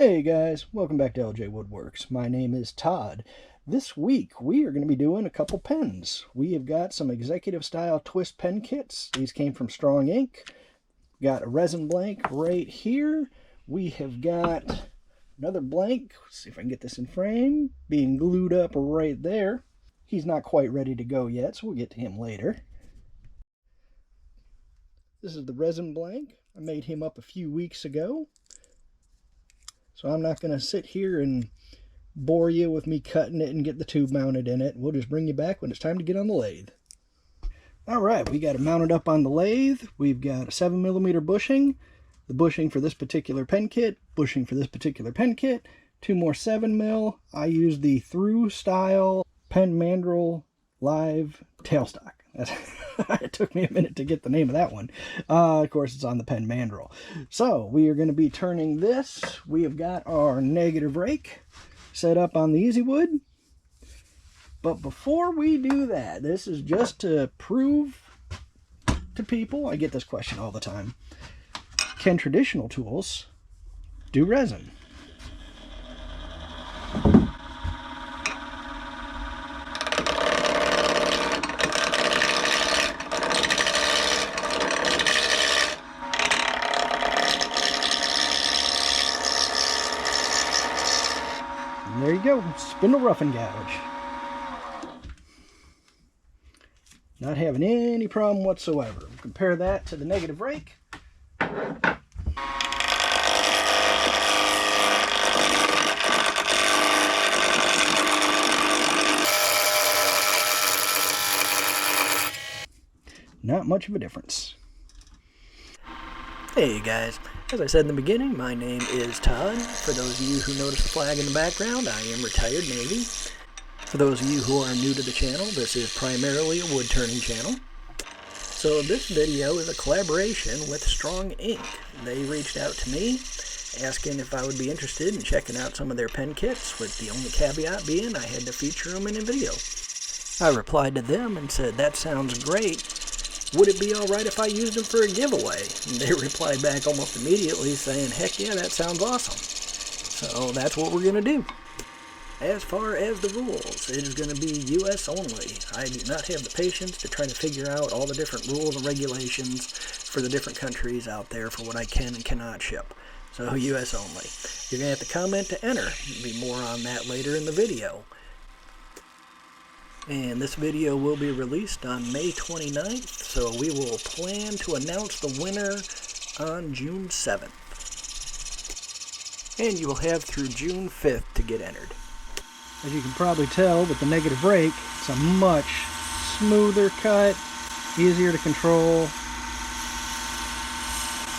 Hey guys, welcome back to LJ Woodworks. My name is Todd. This week we are going to be doing a couple pens. We have got some executive style twist pen kits. These came from Strong Ink. Got a resin blank right here. We have got another blank. Let's see if I can get this in frame. Being glued up right there. He's not quite ready to go yet, so we'll get to him later. This is the resin blank. I made him up a few weeks ago. So I'm not going to sit here and bore you with me cutting it and get the tube mounted in it. We'll just bring you back when it's time to get on the lathe. Alright, we got it mounted up on the lathe. We've got a 7mm bushing. The bushing for this particular pen kit. Bushing for this particular pen kit. Two more 7mm. I used the through style pen mandrel live tailstock. It took me a minute to get the name of that one. Of course, it's on the pen mandrel. So we are going to be turning this. We have got our negative rake set up on the Easy Wood. But before we do that, this is just to prove to people, I get this question all the time, can traditional tools do resin? And there you go, spindle rough and gouge. Not having any problem whatsoever. Compare that to the negative rake. Not much of a difference. Hey guys, as I said in the beginning, my name is Todd. For those of you who notice the flag in the background, I am retired Navy. For those of you who are new to the channel, this is primarily a wood turning channel. So this video is a collaboration with Strong Ink. They reached out to me asking if I would be interested in checking out some of their pen kits, with the only caveat being I had to feature them in a video. I replied to them and said, that sounds great. Would it be alright if I used them for a giveaway? And they replied back almost immediately saying, heck yeah, that sounds awesome. So that's what we're going to do. As far as the rules, it is going to be US only. I do not have the patience to try to figure out all the different rules and regulations for the different countries out there for what I can and cannot ship. So US only. You're going to have to comment to enter. There'll be more on that later in the video. And this video will be released on May 29th, so we will plan to announce the winner on June 7th. And you will have through June 5th to get entered. As you can probably tell with the negative rake, it's a much smoother cut, easier to control,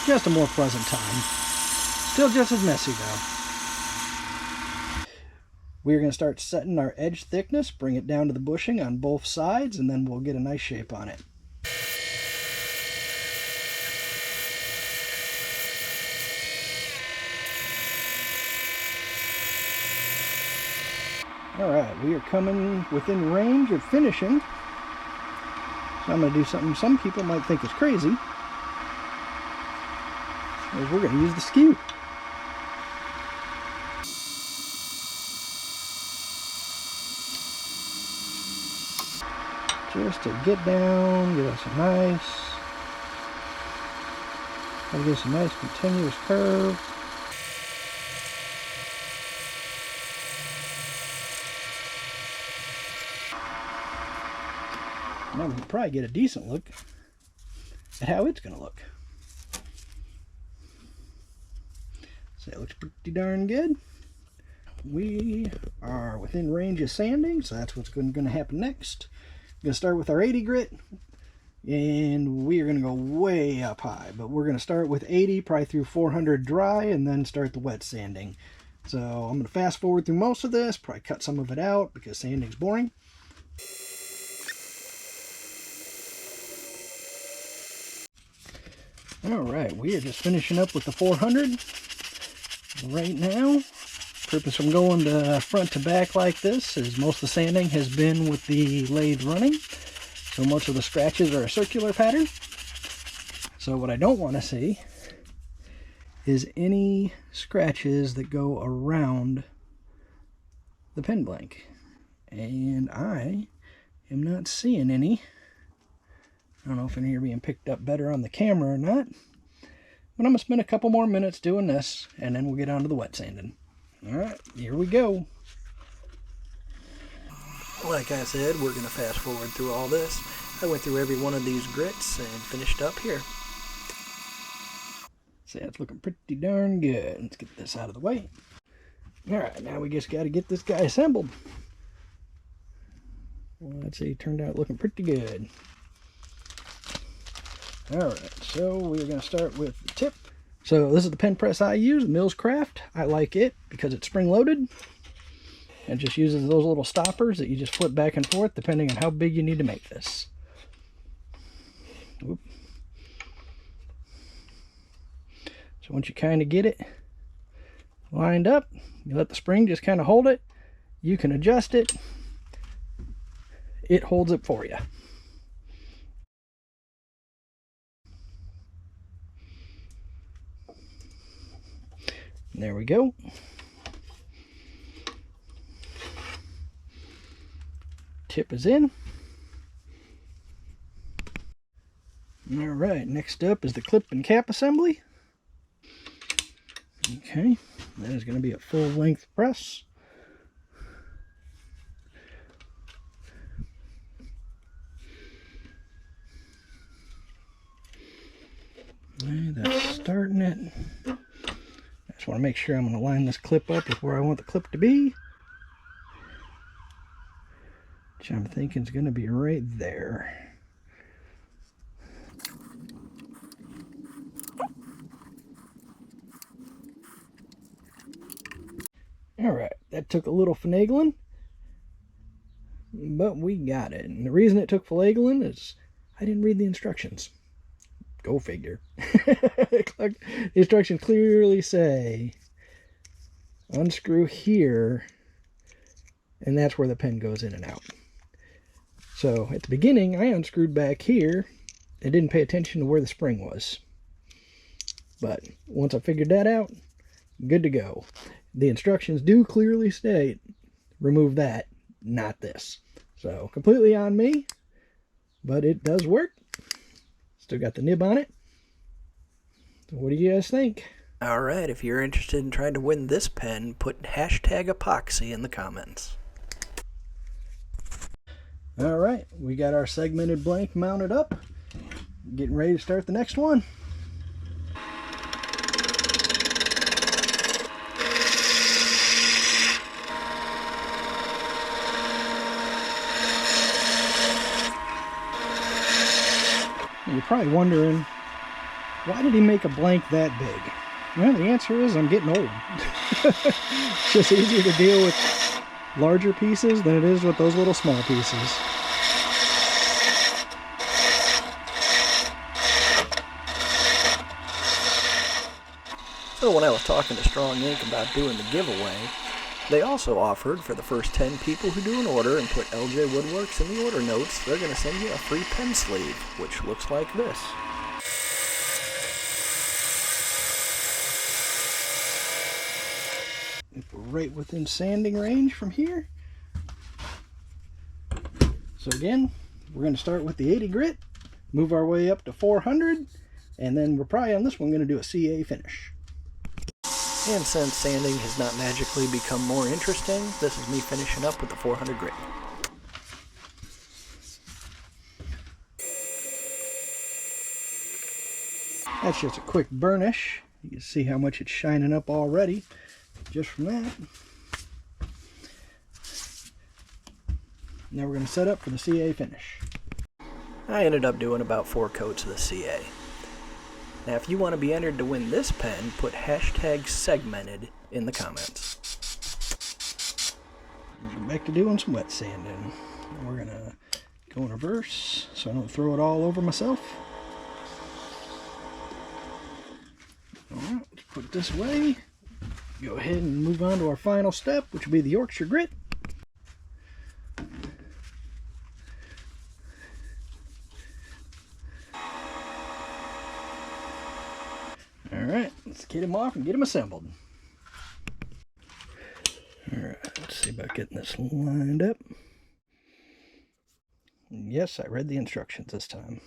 just a more pleasant time. Still just as messy though. We're going to start setting our edge thickness, bring it down to the bushing on both sides, and then we'll get a nice shape on it. Alright, we are coming within range of finishing. So I'm going to do something some people might think is crazy. We're going to use the skew. Just to get down, give us a nice continuous curve. Now we can probably get a decent look at how it's going to look. So it looks pretty darn good. We are within range of sanding, so that's what's going to happen next. We're going to start with our 80 grit, and we are going to go way up high, but we're going to start with 80, probably through 400 dry, and then start the wet sanding. So I'm going to fast forward through most of this, probably cut some of it out because sanding's boring. Alright, we are just finishing up with the 400 right now. Purpose from going to front to back like this is most of the sanding has been with the lathe running. So most of the scratches are a circular pattern. So what I don't want to see is any scratches that go around the pen blank. And I am not seeing any. I don't know if any are being picked up better on the camera or not. But I'm going to spend a couple more minutes doing this, and then we'll get on to the wet sanding. Alright, here we go. Like I said, we're going to fast forward through all this. I went through every one of these grits and finished up here. See, that's looking pretty darn good. Let's get this out of the way. Alright, now we just got to get this guy assembled. Well, let's see, turned out looking pretty good. Alright, so we're going to start with the tip. So this is the pen press I use, the Mills Craft. I like it because it's spring-loaded. It just uses those little stoppers that you just flip back and forth depending on how big you need to make this. Whoop. So once you kind of get it lined up, you let the spring just kind of hold it. You can adjust it. It holds it for you. There we go. Tip is in. Alright, next up is the clip and cap assembly. Okay, that is going to be a full length press. Okay, that's starting it. I just want to make sure I'm going to line this clip up with where I want the clip to be. Which I'm thinking is going to be right there. Alright, that took a little finagling, but we got it. And the reason it took finagling is I didn't read the instructions. Go figure. The instructions clearly say unscrew here, and that's where the pen goes in and out. So at the beginning, I unscrewed back here and didn't pay attention to where the spring was. But once I figured that out, good to go. The instructions do clearly state, remove that, not this. So completely on me, but it does work. Still got the nib on it. So what do you guys think? Alright, if you're interested in trying to win this pen, put hashtag Epoxy in the comments. Alright, we got our segmented blank mounted up. Getting ready to start the next one. You're probably wondering, why did he make a blank that big? Well, the answer is I'm getting old. It's just easier to deal with larger pieces than it is with those little small pieces. So when I was talking to Strong Ink about doing the giveaway, they also offered for the first 10 people who do an order and put LJ Woodworks in the order notes, they're going to send you a free pen sleeve, which looks like this. Right within sanding range from here. So again, we're going to start with the 80 grit, move our way up to 400, and then we're probably on this one going to do a CA finish. And since sanding has not magically become more interesting, this is me finishing up with the 400 grit. That's just a quick burnish. You can see how much it's shining up already just from that. Now we're going to set up for the CA finish. I ended up doing about 4 coats of the CA. Now if you want to be entered to win this pen, put hashtag segmented in the comments. Back to doing some wet sanding. We're going to go in reverse so I don't throw it all over myself. Alright, let's put it this way. Go ahead and move on to our final step, which will be the Yorkshire grit. Alright, let's kit him off and get him assembled. Alright, let's see about getting this lined up. Yes, I read the instructions this time.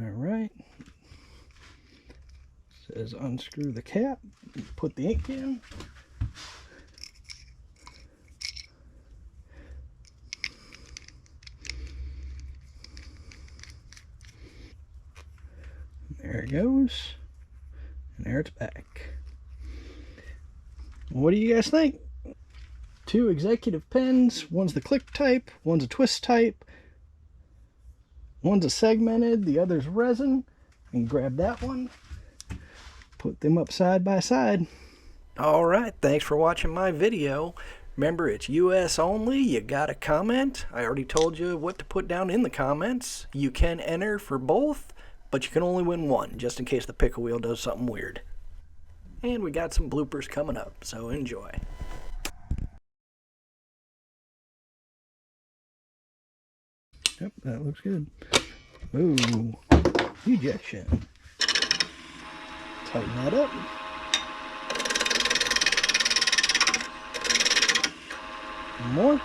Alright, says unscrew the cap, put the ink in. There it goes, and there it's back. What do you guys think? 2 executive pens, one's the click type, one's a twist type. One's a segmented, the other's resin. And grab that one. Put them up side by side. Alright, thanks for watching my video. Remember, it's US only. You gotta comment. I already told you what to put down in the comments. You can enter for both, but you can only win one, just in case the pickle wheel does something weird. And we got some bloopers coming up, so enjoy. Yep, that looks good. Ooh, ejection. Tighten that up. One more.